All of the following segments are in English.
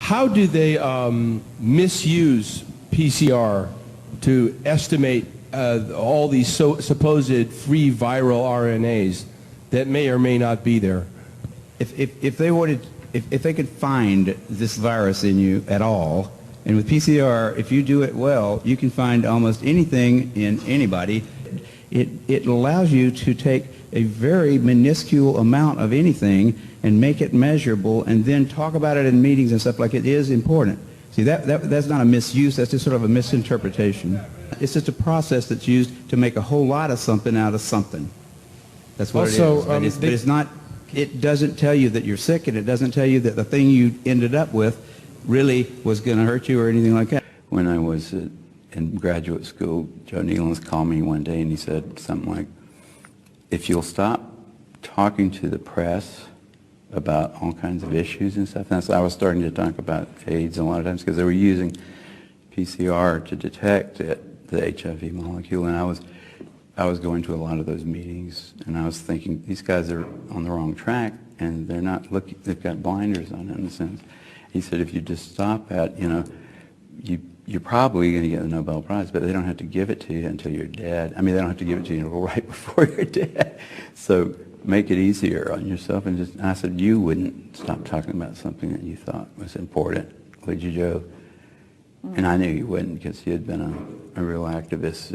How do they misuse PCR to estimate all these supposed free viral RNAs that may or may not be there? If they could find this virus in you at all, and with PCR, if you do it well, you can find almost anything in anybody. It allows you to take a very minuscule amount of anything and make it measurable, and then talk about it in meetings and stuff like it is important. See, that's not a misuse, that's just sort of a misinterpretation. It's just a process that's used to make a whole lot of something out of something. That's what it is. But it's not, it doesn't tell you that you're sick, and it doesn't tell you that the thing you ended up with really was going to hurt you or anything like that. When I was in graduate school, Joe Nealons called me one day and he said something like, if you'll stop talking to the press about all kinds of issues and stuff. And so I was starting to talk about AIDS a lot of times because they were using PCR to detect the HIV molecule, and I was going to a lot of those meetings, and I was thinking these guys are on the wrong track, and they're not looking. They've got blinders on in a sense. He said, if you just stop at, you're probably going to get the Nobel Prize, but they don't have to give it to you until you're dead. I mean, they don't have to give it to you right before you're dead. So make it easier on yourself. And I said, you wouldn't stop talking about something that you thought was important, would you, Joe? And I knew you wouldn't, because he had been a real activist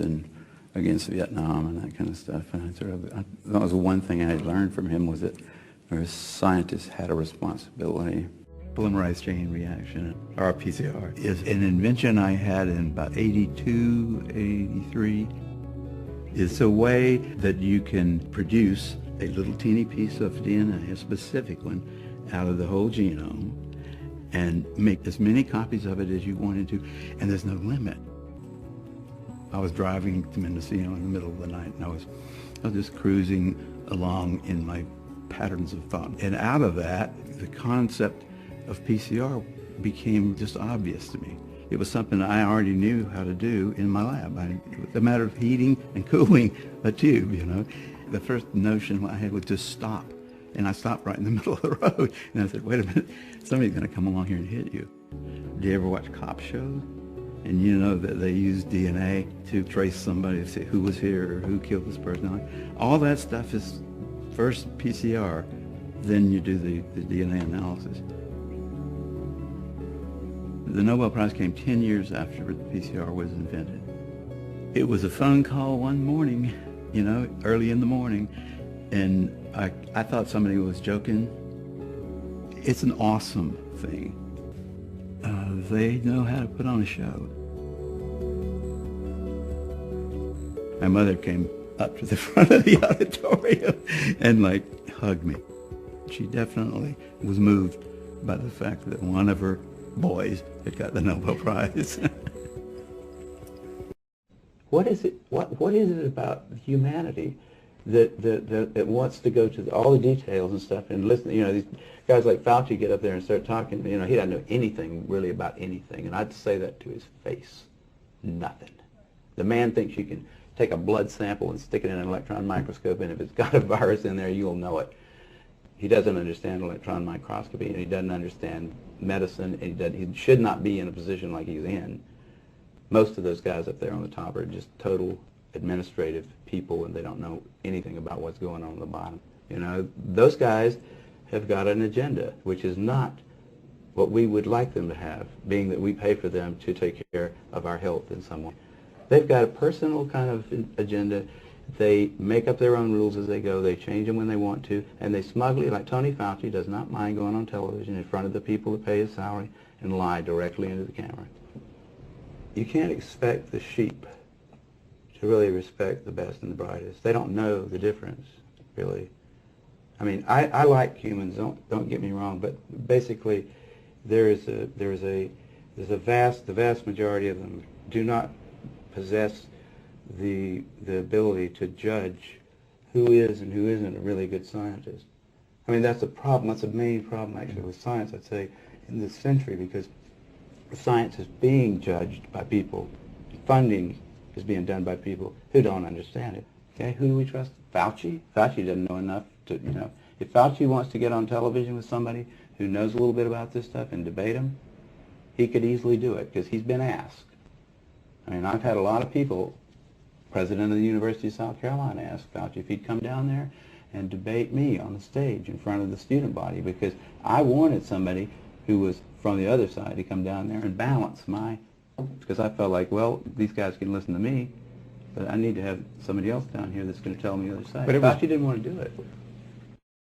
against Vietnam and that kind of stuff. And that was the one thing I had learned from him, was that scientists had a responsibility. Polymerase chain reaction, or PCR, is an invention I had in about 82, 83. It's a way that you can produce a little teeny piece of DNA, a specific one, out of the whole genome, and make as many copies of it as you wanted to, and there's no limit. I was driving to Mendocino in the middle of the night, and I was just cruising along in my patterns of thought. And out of that, the concept of PCR became just obvious to me. It was something I already knew how to do in my lab. It was a matter of heating and cooling a tube, The first notion I had was just stop. And I stopped right in the middle of the road. And I said, wait a minute, somebody's going to come along here and hit you. Do you ever watch cop shows? And you know that they use DNA to trace somebody, to say who was here or who killed this person. All that stuff is first PCR, then you do the DNA analysis. The Nobel Prize came 10 years after the PCR was invented. It was a phone call one morning, early in the morning, and I thought somebody was joking. It's an awesome thing. They know how to put on a show. My mother came up to the front of the auditorium and hugged me. She definitely was moved by the fact that one of her boys had got the Nobel Prize. What is it about humanity that wants to go to all the details and stuff and listen? These guys like Fauci get up there and start talking. He doesn't know anything really about anything, and I'd say that to his face. Nothing. The man thinks you can take a blood sample and stick it in an electron microscope, and if it's got a virus in there, you'll know it. He doesn't understand electron microscopy, and he doesn't understand medicine, and he should not be in a position like he's in. Most of those guys up there on the top are just total administrative people, and they don't know anything about what's going on at the bottom. Those guys have got an agenda, which is not what we would like them to have, being that we pay for them to take care of our health in some way. They've got a personal kind of agenda. They make up their own rules as they go. They change them when they want to, and they smugly, like Tony Fauci, does not mind going on television in front of the people that pay his salary and lie directly into the camera. You can't expect the sheep to really respect the best and the brightest. They don't know the difference, really. I mean, I like humans. Don't get me wrong, but basically, the vast majority of them do not possess the ability to judge who is and who isn't a really good scientist. I mean, that's a problem. That's a main problem, actually, with science, I'd say, in this century, because science is being judged by people. Funding is being done by people who don't understand it. Okay, who do we trust? Fauci? Fauci doesn't know enough to, If Fauci wants to get on television with somebody who knows a little bit about this stuff and debate him, he could easily do it because he's been asked. I mean, I've had a lot of people, president of the University of South Carolina asked Fauci if he'd come down there and debate me on the stage in front of the student body, because I wanted somebody who was from the other side to come down there and balance my, because I felt like, well, these guys can listen to me, but I need to have somebody else down here that's going to tell me the other side. But it Fauci was- didn't want to do it.